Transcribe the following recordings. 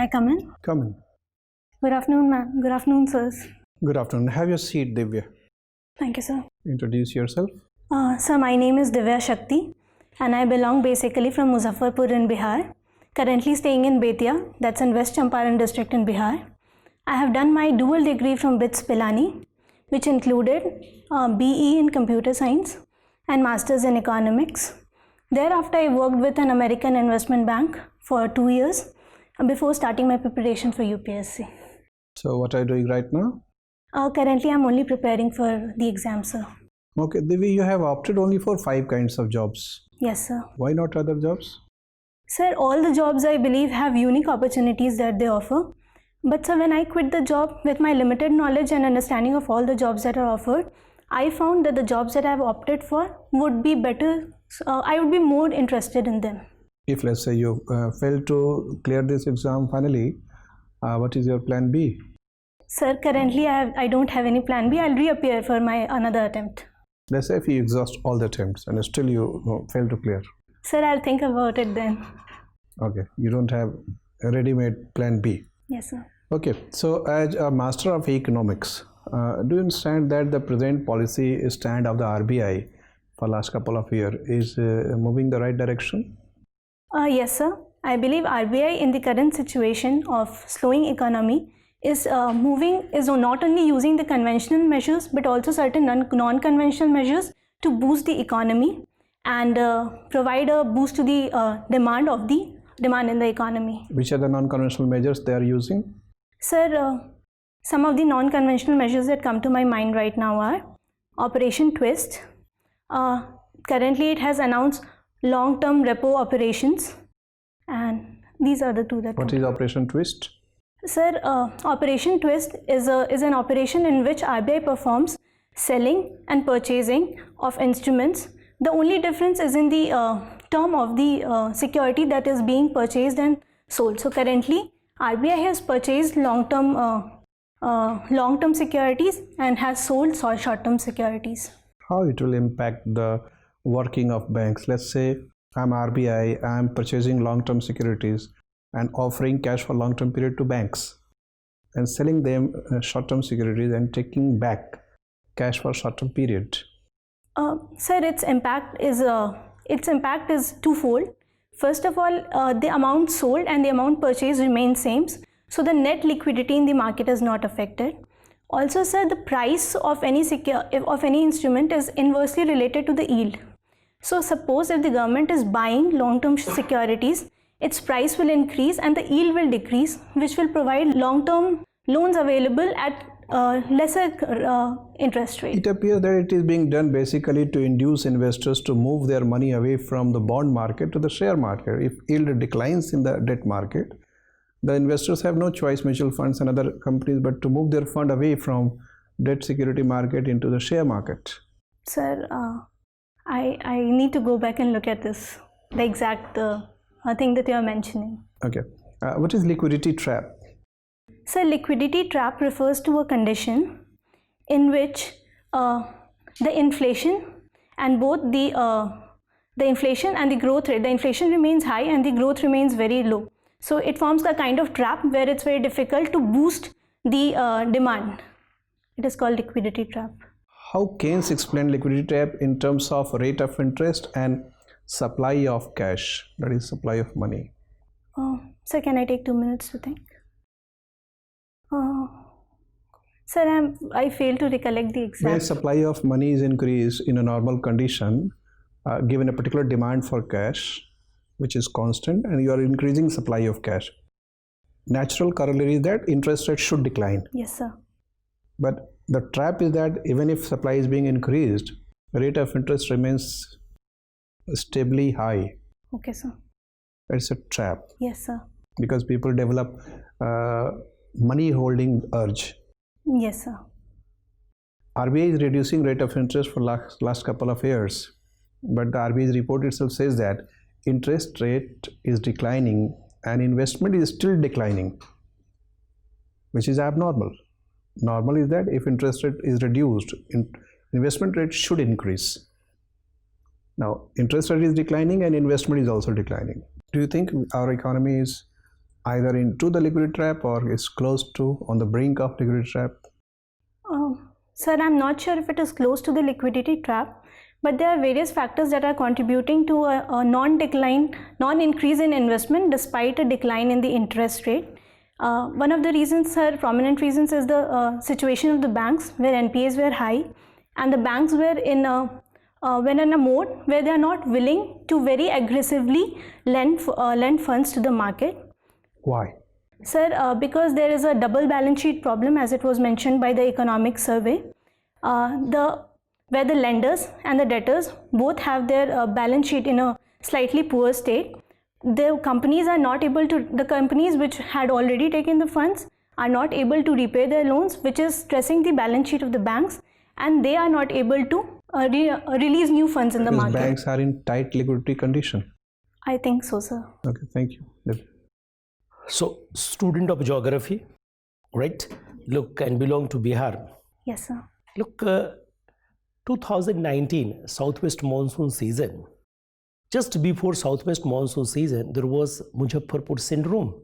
I come in? Come in. Good afternoon, ma'am. Good afternoon, sirs. Good afternoon. Have your seat, Divya. Thank you, sir. Introduce yourself. Sir, my name is Divya Shakti and I belong basically from Muzaffarpur in Bihar. Currently staying in Betia, that's in West Champaran district in Bihar. I have done my dual degree from BITS Pilani, which included BE in Computer Science and Masters in Economics. Thereafter, I worked with an American investment bank for 2 years before starting my preparation for UPSC. So what are you doing right now? Currently, I'm only preparing for the exam, sir. Okay, Divya, you have opted only for 5 kinds of jobs. Yes, sir. Why not other jobs? Sir, all the jobs I believe have unique opportunities that they offer. But sir, when I quit the job with my limited knowledge and understanding of all the jobs that are offered, I found that the jobs that I've opted for would be better. I would be more interested in them. If let's say you fail to clear this exam finally, what is your plan B? Sir, currently I don't have any plan B. I'll reappear for my another attempt. Let's say if you exhaust all the attempts and still you fail to clear. Sir, I'll think about it then. Okay, you don't have a ready-made plan B. Yes, sir. Okay, so as a master of economics, do you understand that the present policy stand of the RBI for last couple of years is moving the right direction? Yes, sir. I believe RBI in the current situation of slowing economy is not only using the conventional measures but also certain non-conventional measures to boost the economy and provide a boost to the demand in the economy. Which are the non-conventional measures they are using? Sir, some of the non-conventional measures that come to my mind right now are Operation Twist. Currently it has announced long-term repo operations, and these are the two that. What is Operation Twist? Sir, Operation Twist is an operation in which RBI performs selling and purchasing of instruments. The only difference is in the term of the security that is being purchased and sold. So currently, RBI has purchased long-term securities and has sold short-term securities. How it will impact the working of banks? Let's say I'm RBI, I'm purchasing long-term securities and offering cash for long-term period to banks and selling them short-term securities and taking back cash for short-term period. Sir, its impact is twofold. First of all, the amount sold and the amount purchased remain same, so the net liquidity in the market is not affected. Also, sir, the price of any instrument is inversely related to the yield. So suppose if the government is buying long-term securities, its price will increase and the yield will decrease, which will provide long-term loans available at lesser interest rate. It appears that it is being done basically to induce investors to move their money away from the bond market to the share market. If yield declines in the debt market, the investors have no choice, mutual funds and other companies, but to move their fund away from debt security market into the share market. Sir, I need to go back and look at this, the exact thing that you are mentioning. Okay. What is liquidity trap? So liquidity trap refers to a condition in which the inflation and both the inflation and the growth rate, the inflation remains high and the growth remains very low. So it forms a kind of trap where it's very difficult to boost the demand. It is called liquidity trap. How Keynes explained liquidity trap in terms of rate of interest and supply of cash, that is supply of money? Sir, can I take 2 minutes to think? Sir, I fail to recollect the exact. When supply of money is increased in a normal condition, given a particular demand for cash, which is constant, and you are increasing supply of cash, natural corollary is that interest rate should decline. Yes, sir. But the trap is that even if supply is being increased, the rate of interest remains stably high. Okay, sir. It's a trap. Yes, sir. Because people develop money holding urge. Yes, sir. RBI is reducing rate of interest for last couple of years, but the RBI's report itself says that interest rate is declining and investment is still declining, which is abnormal. Normal is that if interest rate is reduced, investment rate should increase. Now, interest rate is declining and investment is also declining. Do you think our economy is either into the liquidity trap or is close to, on the brink of liquidity trap? Sir, I'm not sure if it is close to the liquidity trap, but there are various factors that are contributing to a non-increase in investment despite a decline in the interest rate. One of the reasons, sir, prominent reasons is the situation of the banks where NPAs were high, and the banks were in a mode where they are not willing to very aggressively lend funds to the market. Why? Sir, because there is a double balance sheet problem, as it was mentioned by the economic survey, where the lenders and the debtors both have their balance sheet in a slightly poor state. The companies which had already taken the funds are not able to repay their loans, which is stressing the balance sheet of the banks, and they are not able to release new funds in the market. Banks are in tight liquidity condition. I think so, sir. Okay, thank you. So, student of geography, right? Look, and belong to Bihar. Yes, sir. Look, 2019 Southwest monsoon season. Just before Southwest monsoon season, there was Muzaffarpur syndrome,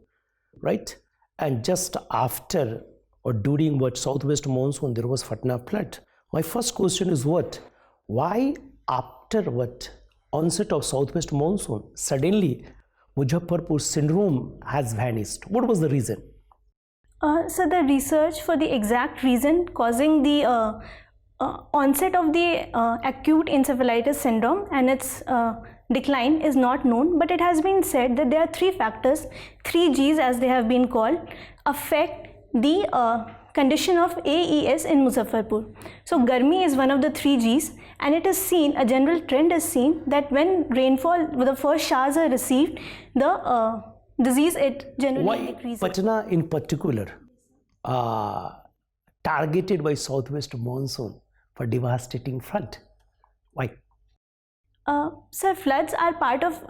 right? And just after or during what Southwest monsoon, there was Patna flood. My first question is what? Why after what onset of Southwest monsoon, suddenly Muzaffarpur syndrome has vanished? What was the reason? So the research for the exact reason causing the onset of the acute encephalitis syndrome and its decline is not known, but it has been said that there are three factors, 3 Gs as they have been called, affect the condition of AES in Muzaffarpur. So Garmi is one of the 3 Gs, and it is seen, a general trend is seen that when rainfall, the first showers are received, the disease, it generally decreases. Why Patna in particular targeted by Southwest monsoon for devastating flood? Why? Sir, floods are part of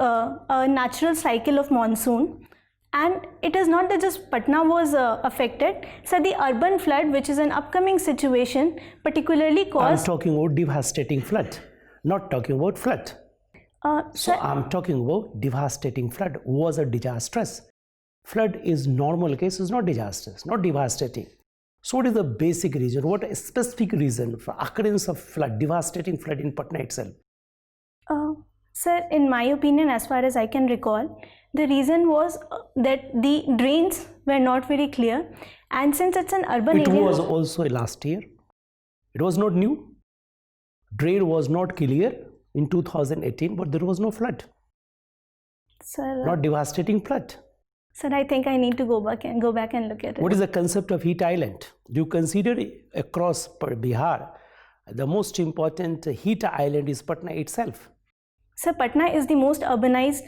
a natural cycle of monsoon, and it is not that just Patna was affected. So the urban flood, which is an upcoming situation, particularly caused... I'm talking about devastating flood, not talking about flood. So I'm talking about devastating flood was a disastrous. Flood is normal case, is not disastrous, not devastating. So what is the basic reason? What is specific reason for occurrence of flood, devastating flood in Patna itself? Sir, in my opinion, as far as I can recall, the reason was that the drains were not very clear, and since it's an urban area... It was also last year. It was not new. Drain was not clear in 2018, but there was no flood. Sir, not devastating flood. Sir, I think I need to go back and look at it. What is the concept of heat island? Do you consider across Bihar, the most important heat island is Patna itself? Sir, Patna is the most urbanized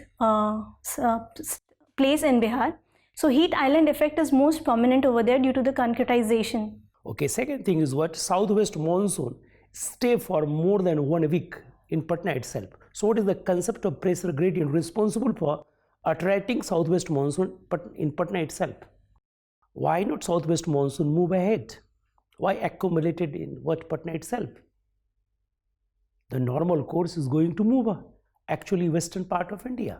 place in Bihar. So heat island effect is most prominent over there due to the concretization. Okay, second thing is what? Southwest monsoon stay for more than 1 week in Patna itself. So what is the concept of pressure gradient responsible for attracting Southwest monsoon in Patna itself? Why not Southwest monsoon move ahead? Why accumulated in what Patna itself? The normal course is going to move actually western part of India.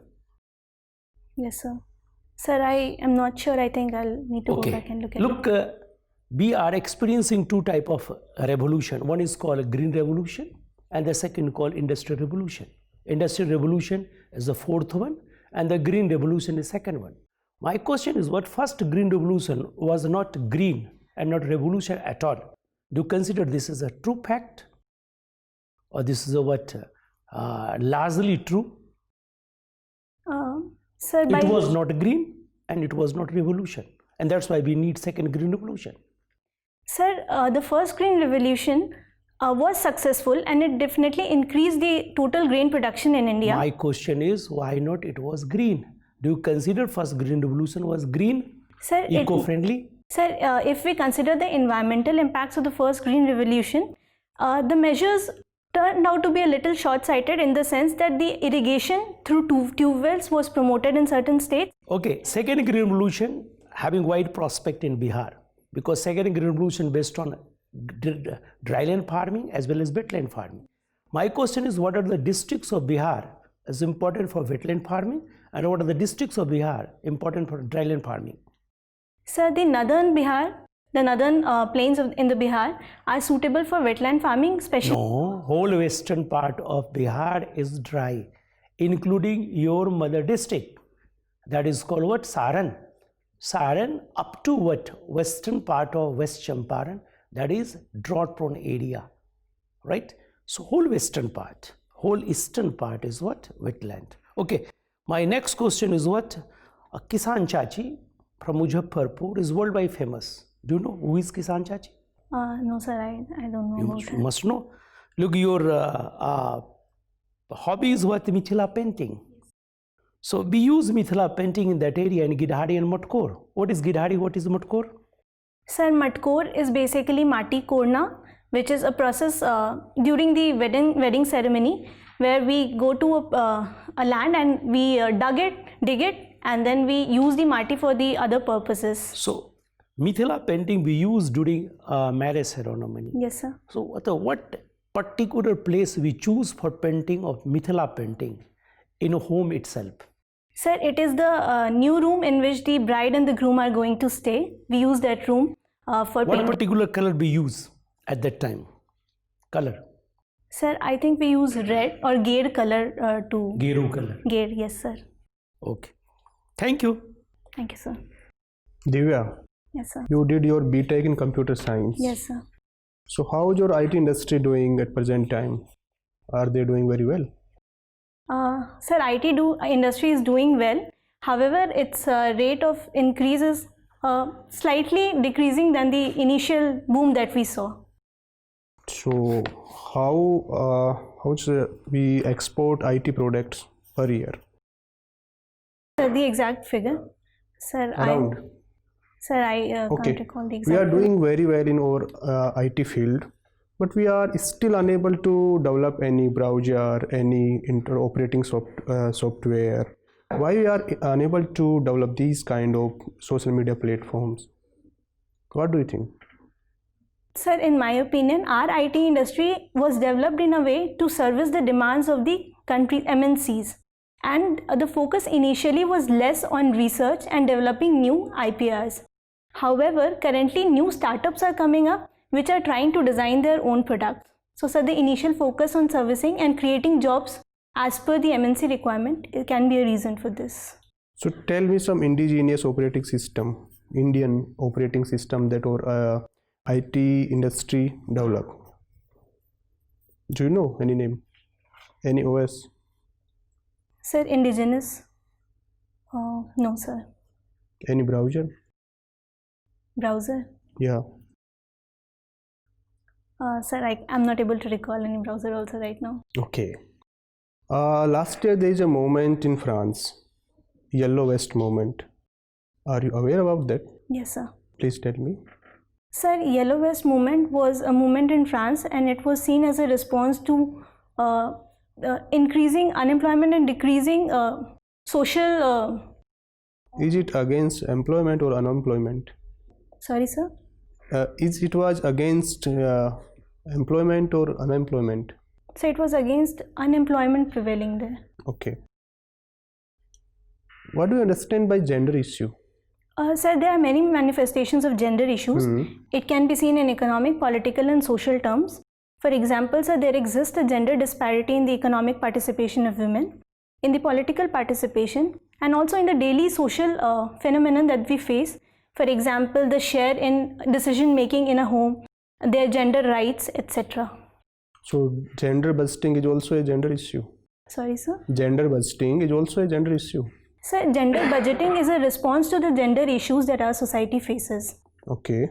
Yes, sir. Sir, I am not sure. I think I'll need to go back and look at it. Look, we are experiencing 2 types of revolution. One is called green revolution and the second called industrial revolution. Industrial revolution is the 4th one and the green revolution is 2nd one. My question is what? First green revolution was not green and not revolution at all. Do you consider this as a true fact? Or this is a what? Largely true? Sir, it was not green and it was not revolution. And that's why we need second green revolution. Sir, the first green revolution was successful and it definitely increased the total grain production in India. My question is why not it was green? Do you consider first green revolution was green, sir, eco-friendly? Sir, if we consider the environmental impacts of the first green revolution, the measures turned out to be a little short-sighted in the sense that the irrigation through tube wells was promoted in certain states. Okay, second green revolution having wide prospect in Bihar because second green revolution based on dryland farming as well as wetland farming. My question is what are the districts of Bihar is important for wetland farming, and what are the districts of Bihar important for dryland farming? Sir, the northern Bihar, the northern plains in the Bihar are suitable for wetland farming, especially. No, whole western part of Bihar is dry, including your mother district. That is called what? Saran. Saran up to what? Western part of West Champaran, that is drought prone area, right? So whole western part, whole eastern part is what? Wetland. Okay, my next question is what? Kisan Chachi from Muzaffarpur is worldwide famous. Do you know who is Kisan Chachi? No, sir, I don't know about You that. must know. Look, your hobby is what? Mithila painting. So we use Mithila painting in that area in Gidhari and Matkor. What is Gidhari? What is Matkor? Sir, Matkor is basically Mati Korna, which is a process during the wedding ceremony where we go to a land and we dig it, and then we use the Mati for the other purposes. So Mithila painting we use during marriage ceremony. Yes, sir. So what particular place we choose for painting of Mithila painting in a home itself? Sir, it is the new room in which the bride and the groom are going to stay. We use that room for What painting. particular color we use at that time? Color? Sir, I think we use red or gear color to Geru color. gear. Yes, sir. Okay. Thank you. Thank you, sir. Divya, Yes, sir. you did your BTech in computer science. Yes, sir. So how is your IT industry doing at present time? Are they doing very well? Sir, IT industry is doing well. However, its rate of increase is slightly decreasing than the initial boom that we saw. So how we export IT products per year? Sir, the exact figure? Sir, Around. I Okay. can't recall the exact We are figure. doing very well in our IT field, but we are still unable to develop any browser, any operating software. Why we are unable to develop these kind of social media platforms? What do you think? Sir, in my opinion, our IT industry was developed in a way to service the demands of the country MNCs. And the focus initially was less on research and developing new IPRs. However, currently new startups are coming up which are trying to design their own products. So, sir, the initial focus on servicing and creating jobs as per the MNC requirement, it can be a reason for this. So tell me some indigenous operating system, Indian operating system that our IT industry develop. Do you know any name? Any OS? Sir, indigenous? No, sir. Any browser? Browser? Yeah. Sir, I'm not able to recall any browser also right now. Okay. Last year there is a movement in France, Yellow Vest movement. Are you aware about that? Yes, sir. Please tell me. Sir, Yellow Vest movement was a movement in France and it was seen as a response to increasing unemployment and decreasing social... Is it against employment or unemployment? Sorry, sir? It was against employment or unemployment? So it was against unemployment prevailing there. Okay. What do you understand by gender issue? Sir, there are many manifestations of gender issues. It can be seen in economic, political and social terms. For example, sir, there exists a gender disparity in the economic participation of women, in the political participation, and also in the daily social phenomenon that we face. For example, the share in decision making in a home, their gender rights, etc. So gender busting is also a gender issue. Sorry, sir? Gender busting is also a gender issue. Sir, gender budgeting is a response to the gender issues that our society faces. Okay.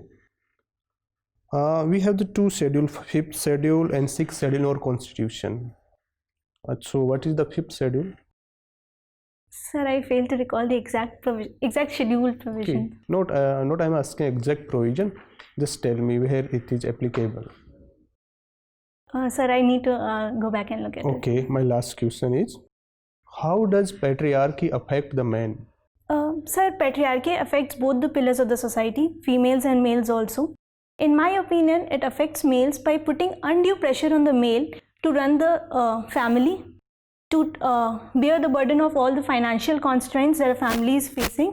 We have the two schedule, 5th schedule and 6th schedule in our constitution. So what is the 5th schedule? Sir, I fail to recall the exact schedule Okay. provision. Not I'm asking exact provision. Just tell me where it is applicable. Sir, I need to go back and look at it. Okay. My last question is, how does patriarchy affect the man? Sir, patriarchy affects both the pillars of the society, females and males also. In my opinion, it affects males by putting undue pressure on the male to run the family, to bear the burden of all the financial constraints that a family is facing.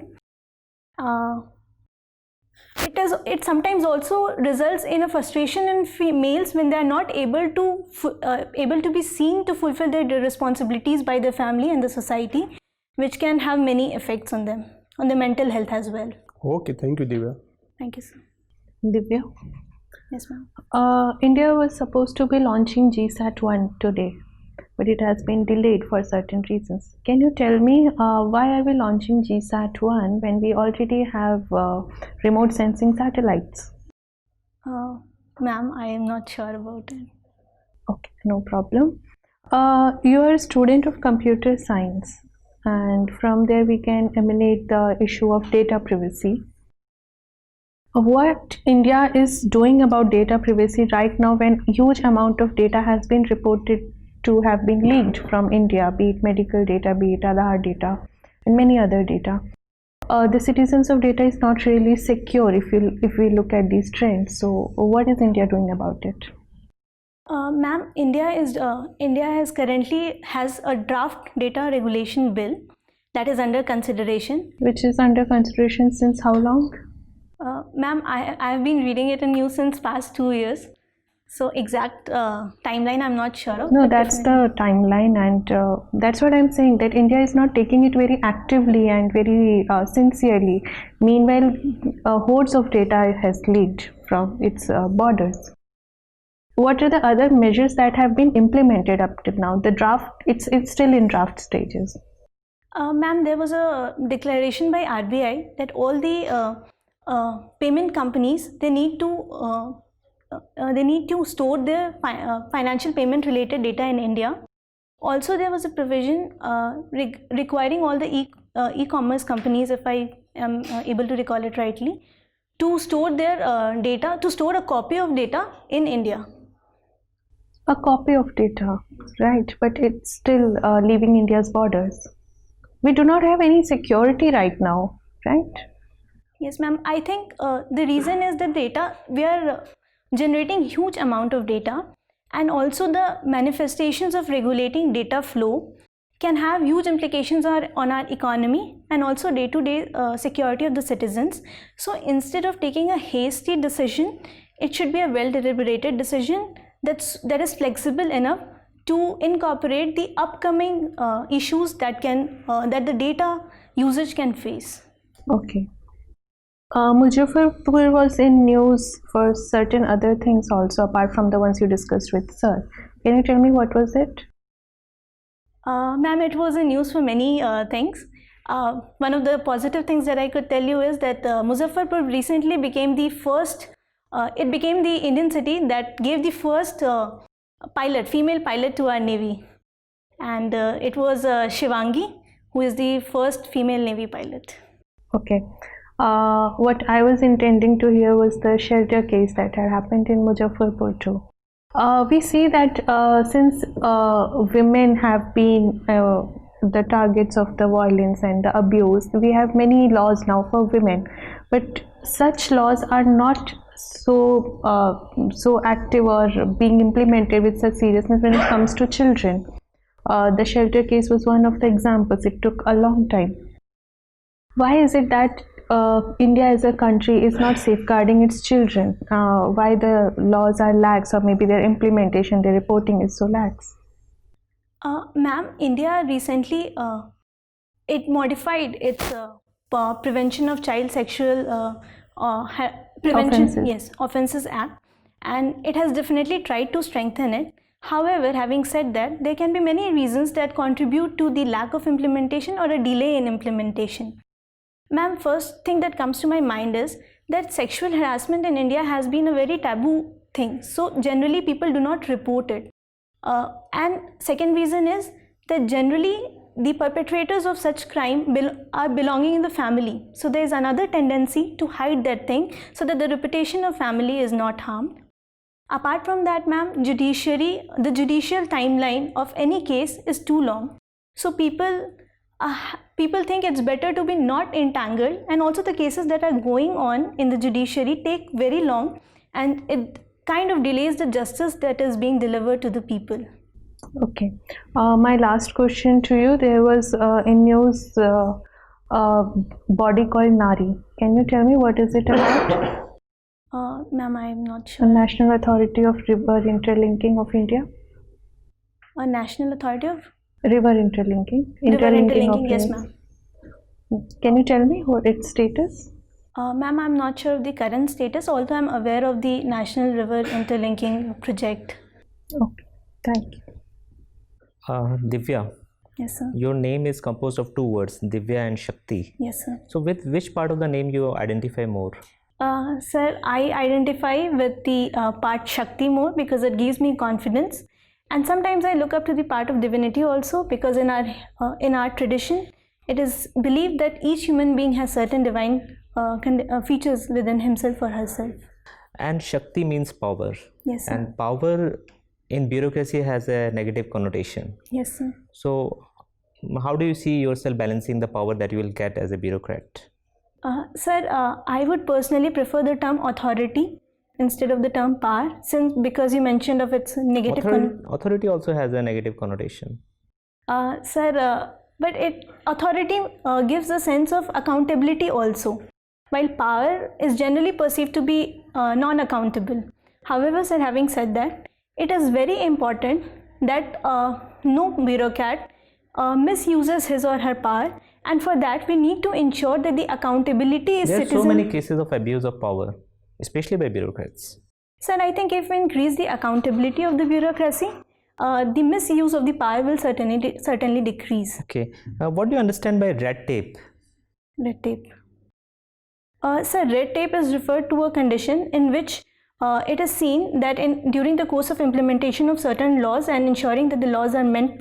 It sometimes also results in a frustration in females when they are not able to be seen to fulfill their responsibilities by their family and the society, which can have many effects on them, on their mental health as well. Okay, thank you, Divya. Thank you, sir. Divya, Yes, ma'am. India was supposed to be launching GSAT-1 today, but it has been delayed for certain reasons. Can you tell me why are we launching GSAT-1 when we already have remote sensing satellites? Ma'am, I am not sure about it. Okay, no problem. You are a student of computer science, and from there we can emanate the issue of data privacy. What India is doing about data privacy right now, when huge amount of data has been reported to have been leaked from India, be it medical data, be it Aadhaar data, and many other data. The citizens of data is not really secure if we look at these trends. So, what is India doing about it? Ma'am, India currently has a draft data regulation bill that is under consideration. Which is under consideration since how long? Ma'am, I have been reading it in news since past 2 years. So exact timeline I'm not sure of. No, that's the timeline, and that's what I'm saying, that India is not taking it very actively and very sincerely. Meanwhile, hordes of data has leaked from its borders. What are the other measures that have been implemented up to now? The draft, it's still in draft stages. Ma'am, there was a declaration by RBI that all the payment companies, they need to store their financial payment related data in India. Also, there was a provision requiring all the e-commerce companies, if I am able to recall it rightly, to store their data, to store a copy of data in India. A copy of data, right, but it's still leaving India's borders. We do not have any security right now, right? Yes, ma'am. I think the reason is the data, we are generating huge amount of data, and also the manifestations of regulating data flow can have huge implications on our economy and also day-to-day security of the citizens. So instead of taking a hasty decision, it should be a well-deliberated decision that is flexible enough to incorporate the upcoming issues that the data usage can face. Okay. Muzaffarpur was in news for certain other things also, apart from the ones you discussed with sir. Can you tell me what was it? Ma'am, it was in news for many things. One of the positive things that I could tell you is that Muzaffarpur recently became the first, it became the Indian city that gave the first female pilot to our Navy. And it was Shivangi, who is the first female Navy pilot. Okay. What I was intending to hear was the shelter case that had happened in Muzaffarpur too. We see that since women have been the targets of the violence and the abuse, we have many laws now for women, but such laws are not so active or being implemented with such seriousness when it comes to children. The shelter case was one of the examples. It took a long time. Why is it that India as a country is not safeguarding its children? Why the laws are lax, or maybe their implementation, their reporting is so lax? Ma'am, India recently it modified its Prevention of Child Sexual Offences Act, and it has definitely tried to strengthen it. However, having said that, there can be many reasons that contribute to the lack of implementation or a delay in implementation. Ma'am, first thing that comes to my mind is that sexual harassment in India has been a very taboo thing. So generally people do not report it. And second reason is that generally the perpetrators of such crime are belonging in the family. So there is another tendency to hide that thing so that the reputation of family is not harmed. Apart from that, ma'am, the judicial timeline of any case is too long. So people think it's better to be not entangled, and also the cases that are going on in the judiciary take very long, and it kind of delays the justice that is being delivered to the people. Okay. My last question to you, there was in news a body called NARI. Can you tell me what is it about? Ma'am, I'm not The sure. National Authority of River Interlinking of India. A National Authority of River Interlinking. River Interlinking of Interlinking, yes, India. ma'am. Can you tell me what its status? Ma'am, I'm not sure of the current status, although I'm aware of the National River Interlinking project. Okay. Thank you. Divya, Yes, sir. your name is composed of two words, Divya and Shakti. Yes, sir. So, with which part of the name you identify more? Sir, I identify with the part Shakti more because it gives me confidence, and sometimes I look up to the part of divinity also, because in our tradition, it is believed that each human being has certain divine features within himself or herself. And Shakti means power. Yes, sir. And power in bureaucracy has a negative connotation. Yes, sir. So, how do you see yourself balancing the power that you will get as a bureaucrat? Sir, I would personally prefer the term authority instead of the term power, because you mentioned of its negative Authority also has a negative connotation. Sir, but authority gives a sense of accountability also, while power is generally perceived to be non-accountable. However, sir, having said that, it is very important that no bureaucrat misuses his or her power, and for that we need to ensure that the accountability is There are so many cases of abuse of power, especially by bureaucrats. Sir, I think if we increase the accountability of the bureaucracy, the misuse of the power will certainly decrease. Okay, what do you understand by red tape? Red tape. Sir, red tape is referred to a condition in which it is seen that during the course of implementation of certain laws and ensuring that the laws are met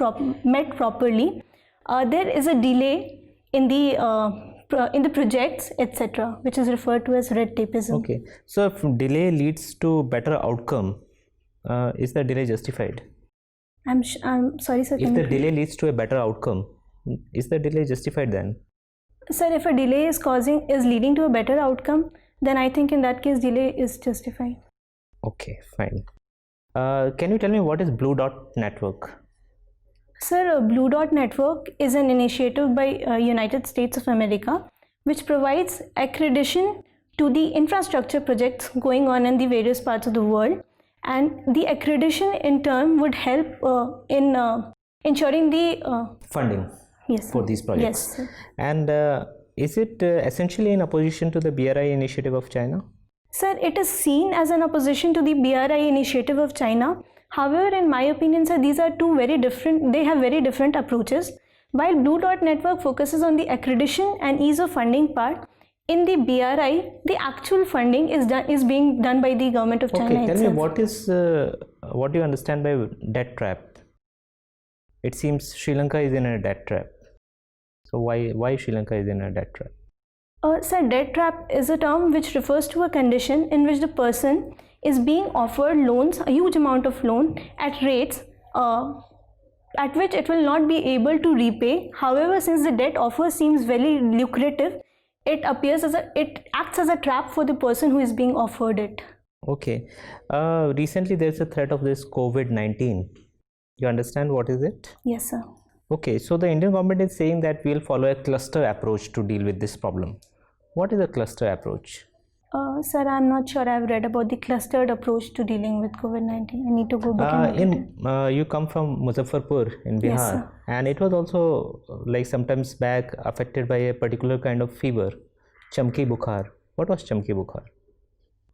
properly, there is a delay in the projects, etc., which is referred to as red tapeism. Okay, so if delay leads to better outcome, is the delay justified? I'm sorry, sir. If the delay leads to a better outcome, is the delay justified then? Sir, if a delay is leading to a better outcome, then I think in that case delay is justified. Okay, fine. Can you tell me what is Blue Dot Network? Sir, Blue Dot Network is an initiative by United States of America, which provides accreditation to the infrastructure projects going on in the various parts of the world, and the accreditation in turn would help in ensuring the Funding yes, for these projects. Yes, sir. And is it essentially in opposition to the BRI initiative of China? Sir, it is seen as an opposition to the BRI initiative of China. However, in my opinion, sir, these are two very different, they have very different approaches. While Blue Dot Network focuses on the accreditation and ease of funding part, in the BRI, the actual funding is being done by the government of China Okay, tell itself. me what do you understand by debt trap? It seems Sri Lanka is in a debt trap. So why Sri Lanka is in a debt trap? Sir, debt trap is a term which refers to a condition in which the person is being offered loans, a huge amount of loan at rates at which it will not be able to repay. However, since the debt offer seems very lucrative, it acts as a trap for the person who is being offered it. Okay, recently there's a threat of this COVID-19. You understand what is it? Yes, sir. Okay, so the Indian government is saying that we'll follow a cluster approach to deal with this problem. What is a cluster approach? Sir, I'm not sure I've read about the clustered approach to dealing with COVID-19. I need to go back and look at it. You come from Muzaffarpur in Bihar, Yes, sir. and it was also like sometimes back affected by a particular kind of fever, Chamki Bukhar. What was Chamki Bukhar?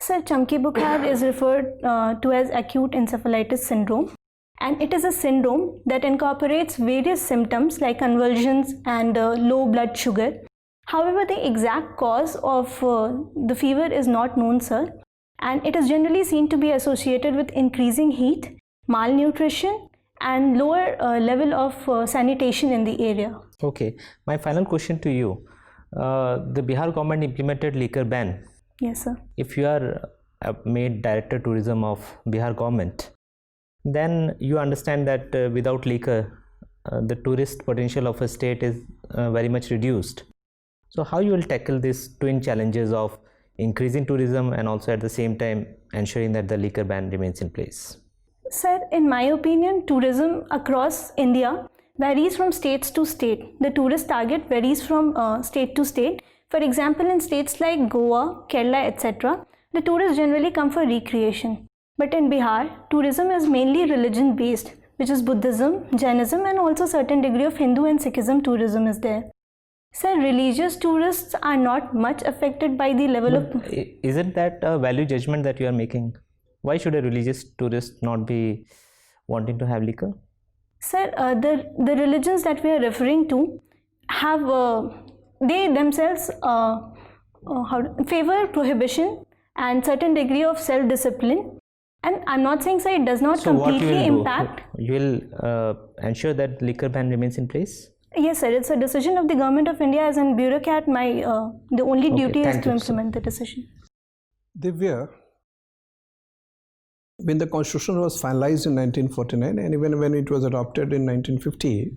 Sir, Chamki Bukhar is referred to as acute encephalitis syndrome, and it is a syndrome that incorporates various symptoms like convulsions and low blood sugar. However, the exact cause of the fever is not known, sir, and it is generally seen to be associated with increasing heat, malnutrition, and lower level of sanitation in the area. Okay, my final question to you. The Bihar government implemented liquor ban. Yes, sir. If you are made director tourism of Bihar government, then you understand that without liquor, the tourist potential of a state is very much reduced. So how you will tackle these twin challenges of increasing tourism and also at the same time ensuring that the liquor ban remains in place? Sir, in my opinion, tourism across India varies from states to state. The tourist target varies from state to state. For example, in states like Goa, Kerala, etc., the tourists generally come for recreation. But in Bihar, tourism is mainly religion based, which is Buddhism, Jainism, and also certain degree of Hindu and Sikhism tourism is there. Sir, religious tourists are not much affected by the level of... Isn't that a value judgment that you are making? Why should a religious tourist not be wanting to have liquor? Sir, the religions that we are referring to have, they themselves favor prohibition and certain degree of self-discipline. And I'm not saying, sir, it does not completely impact. You will ensure that liquor ban remains in place? Yes, sir. It's a decision of the government of India. As a bureaucrat, the only duty is to implement the decision. Divya, when the constitution was finalized in 1949 and even when it was adopted in 1950,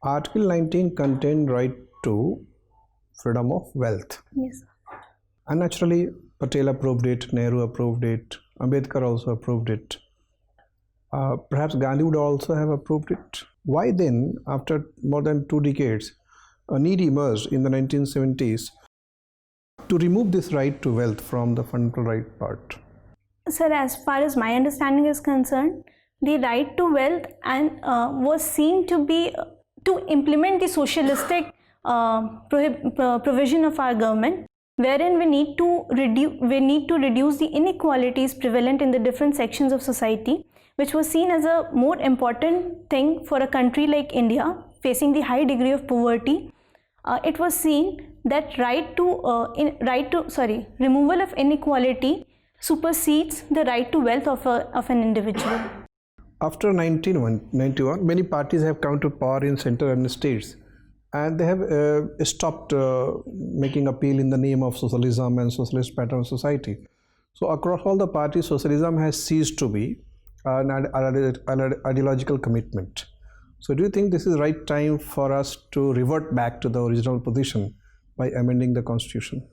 Article 19 contained right to freedom of wealth. Yes, sir. And naturally, Patel approved it, Nehru approved it, Ambedkar also approved it. Perhaps Gandhi would also have approved it. Why then, after more than 2 decades, a need emerged in the 1970s to remove this right to wealth from the fundamental right part? Sir, as far as my understanding is concerned, the right to wealth and was seen to be to implement the socialistic provision of our government, wherein we need to reduce the inequalities prevalent in the different sections of society, which was seen as a more important thing for a country like India facing the high degree of poverty. It was seen that removal of inequality supersedes the right to wealth of an individual. After 1991, many parties have come to power in center and states, and they have stopped making appeal in the name of socialism and socialist pattern of society. So across all the parties, socialism has ceased to be an ideological commitment. So do you think this is the right time for us to revert back to the original position by amending the constitution?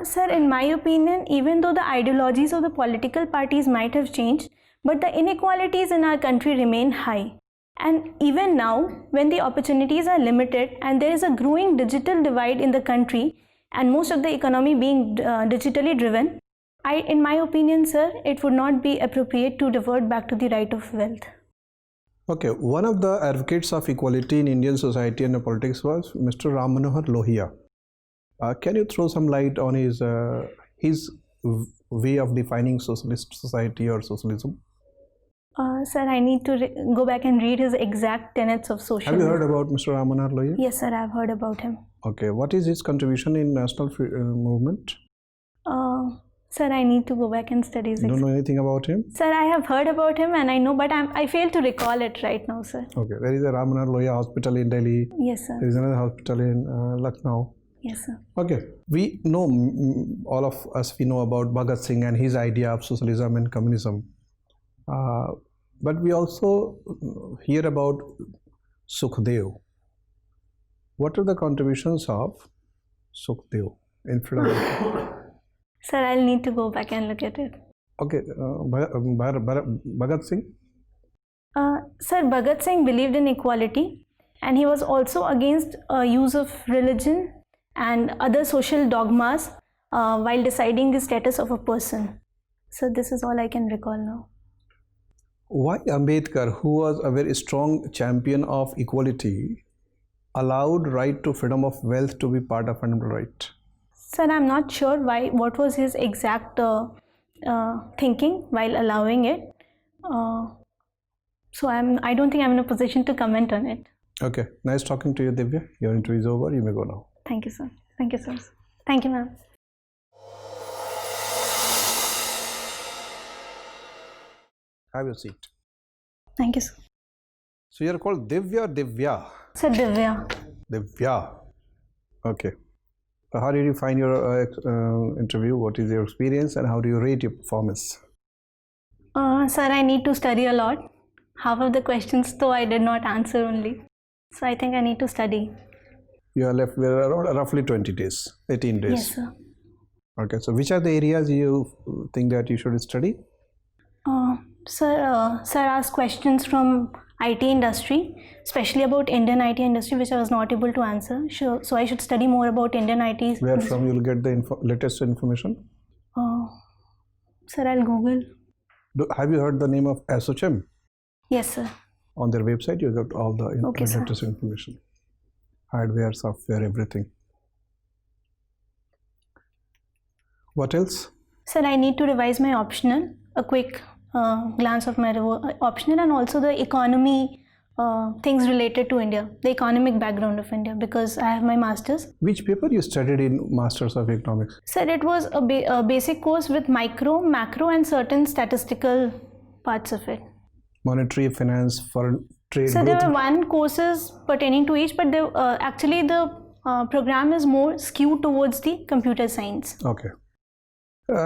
Sir, in my opinion, even though the ideologies of the political parties might have changed, but the inequalities in our country remain high. And even now, when the opportunities are limited and there is a growing digital divide in the country and most of the economy being digitally driven, in my opinion, sir, it would not be appropriate to revert back to the right of wealth. Okay, one of the advocates of equality in Indian society and politics was Mr. Ram Manohar Lohia. Can you throw some light on his way of defining socialist society or socialism? Sir, I need to go back and read his exact tenets of socialism. Have you heard about Mr. Ram Manohar Lohia? Yes, sir, I've heard about him. Okay, what is his contribution in national movement? Sir, I need to go back and study his. You don't know anything about him? Sir, I have heard about him and I know, but I fail to recall it right now, sir. Okay, there is a Ram Manohar Lohia hospital in Delhi. Yes, sir. There is another hospital in Lucknow. Yes, sir. Okay, we know, all of us, we know about Bhagat Singh and his idea of socialism and communism. But we also hear about Sukhdev. What are the contributions of Sukhdev in freedom? Sir, I'll need to go back and look at it. Okay, Bhagat Singh? Sir, Bhagat Singh believed in equality and he was also against use of religion and other social dogmas while deciding the status of a person. So this is all I can recall now. Why Ambedkar, who was a very strong champion of equality, allowed right to freedom of wealth to be part of fundamental right? Sir, I'm not sure what was his exact thinking while allowing it. So I don't think I'm in a position to comment on it. Okay, nice talking to you, Divya. Your interview is over. You may go now. Thank you, sir. Thank you, sir. Thank you, ma'am. Have your seat. Thank you, sir. So you are called Divya or Divya? Sir, Divya. Divya. Okay. So how did you find your interview? What is your experience and how do you rate your performance? Sir, I need to study a lot. Half of the questions, though, I did not answer only. So I think I need to study. You are left with around roughly 20 days, 18 days. Yes, sir. Okay, so which are the areas you think that you should study? Sir asked questions from IT industry, especially about Indian IT industry, which I was not able to answer. So I should study more about Indian IT. Where from you will get the latest information? Sir, I'll Google. Have you heard the name of ASSOCHAM? Yes, sir. On their website, you got all the Okay, sir. latest information. Hardware, software, everything. What else? Sir, I need to revise my optional, a quick glance of my optional, and also the economy things related to India, the economic background of India, because I have my master's. Which paper you studied in Masters of Economics? Sir, it was a basic course with micro, macro and certain statistical parts of it. Monetary, finance, foreign trade. So there were one courses pertaining to each, but actually the program is more skewed towards the computer science. Okay.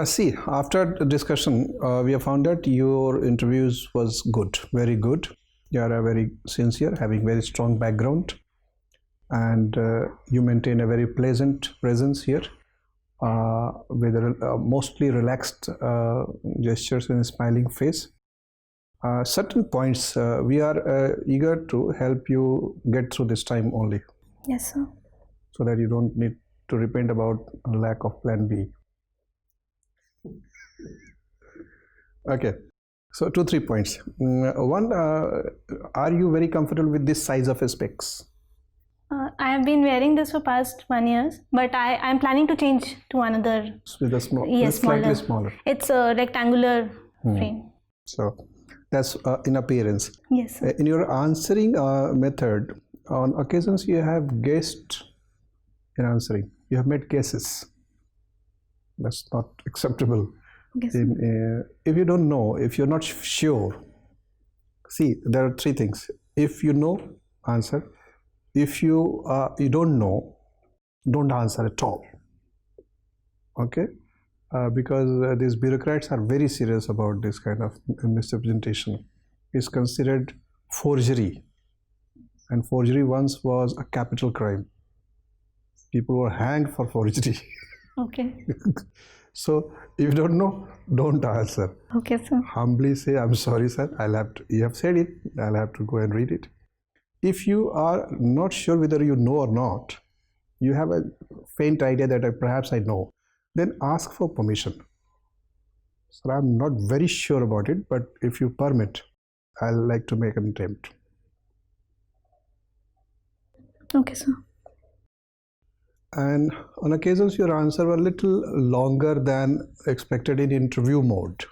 See, after the discussion, we have found that your interviews was good, very good. You are very sincere, having very strong background, and you maintain a very pleasant presence here with a mostly relaxed gestures and smiling face. Certain points we are eager to help you get through this time only. Yes, sir. So that you don't need to repent about a lack of plan B. Okay, so 2-3 points. One, are you very comfortable with this size of a specs? I have been wearing this for past 1 year, but I am planning to change to another. With a small, Yes, slightly smaller. It's a rectangular frame. So that's in appearance. Yes, sir. In your answering method, on occasions you have guessed in answering. You have made guesses. That's not acceptable. Yes. If you don't know, if you're not sure, see, there are 3 things. If you know, answer. If you don't know, don't answer at all. Okay, because these bureaucrats are very serious about this kind of misrepresentation. It's considered forgery, and forgery once was a capital crime. People were hanged for forgery. Okay. So if you don't know, don't answer. Okay, sir. Humbly say, I'm sorry, sir. You have said it. I'll have to go and read it. If you are not sure whether you know or not, you have a faint idea that perhaps I know, then ask for permission. Sir, I'm not very sure about it, but if you permit, I'll like to make an attempt. Okay, sir. And on occasions your answer were a little longer than expected in interview mode.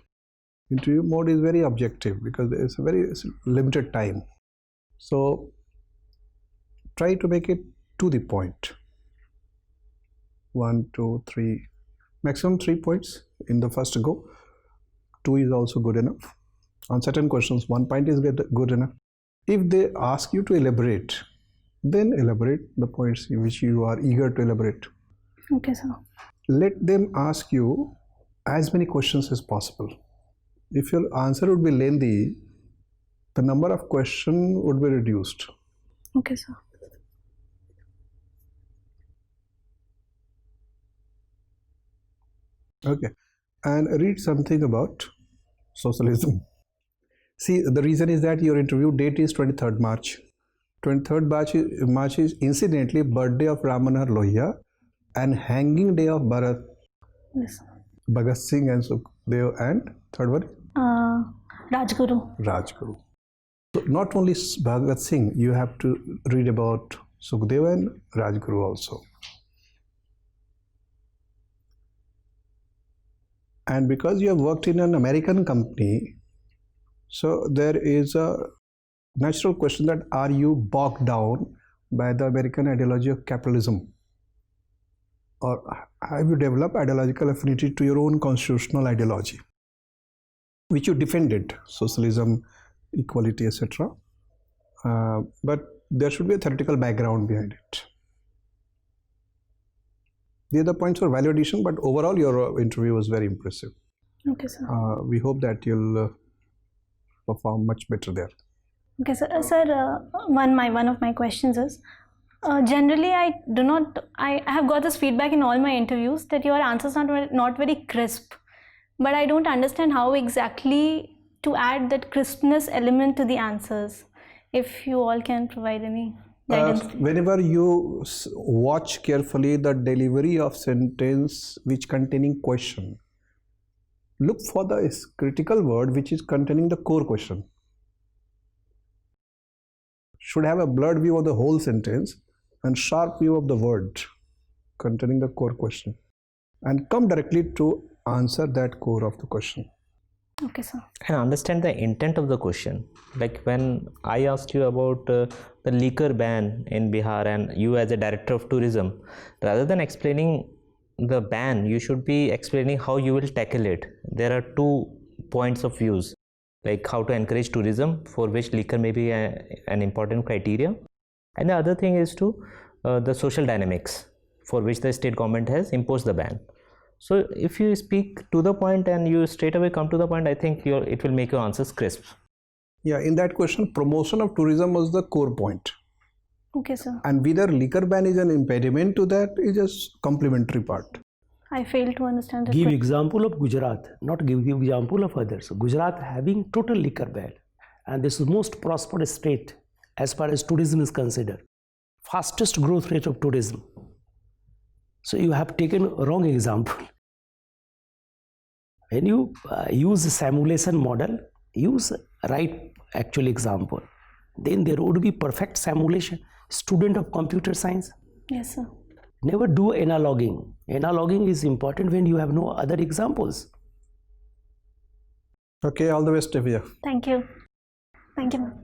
Interview mode is very objective because it's a very limited time. So try to make it to the point. 1, 2, 3, maximum 3 points in the first go. 2 is also good enough. On certain questions, 1 point is good enough. If they ask you to elaborate, then elaborate the points in which you are eager to elaborate. Okay, sir. Let them ask you as many questions as possible. If your answer would be lengthy, the number of questions would be reduced. Okay, sir. Okay, and read something about socialism. See, the reason is that your interview date is 23rd March. 23rd March is incidentally birthday of Ram Manohar Lohia and hanging day of Bhagat Singh and Sukhdev, and third one? Rajguru. Rajguru. So not only Bhagat Singh, you have to read about Sukhdev and Rajguru also. And because you have worked in an American company, so there is a natural question that are you bogged down by the American ideology of capitalism, or have you developed ideological affinity to your own constitutional ideology which you defended, socialism, equality, etc. But there should be a theoretical background behind it. The other points were value addition, but overall your interview was very impressive. Okay, sir. We hope that you'll perform much better there. Okay, sir. One of my questions is, generally I have got this feedback in all my interviews that your answers are not very crisp, but I don't understand how exactly to add that crispness element to the answers. If you all can provide any guidance. Whenever you watch carefully the delivery of sentence which containing question, look for the critical word which is containing the core question. Should have a blurred view of the whole sentence and sharp view of the word containing the core question, and come directly to answer that core of the question. Okay, sir. And understand the intent of the question. Like when I asked you about the liquor ban in Bihar, and you as a director of tourism, rather than explaining the ban, you should be explaining how you will tackle it. There are 2 points of views, like how to encourage tourism, for which liquor may be an important criteria, and the other thing is to the social dynamics for which the state government has imposed the ban. So if you speak to the point and you straight away come to the point, I think it will make your answers crisp. Yeah, in that question, promotion of tourism was the core point. Okay, sir. And whether liquor ban is an impediment to that is just complementary part. I failed to understand that. Give example of Gujarat, not give example of others. Gujarat having total liquor ban, and this is most prosperous state as far as tourism is considered. Fastest growth rate of tourism. So you have taken wrong example. When you use a simulation model, use right actual example. Then there would be perfect simulation. Student of computer science. Yes, sir. Never do analoguing. Analoguing is important when you have no other examples. Okay, all the best, Evia. Thank you. Thank you, ma'am.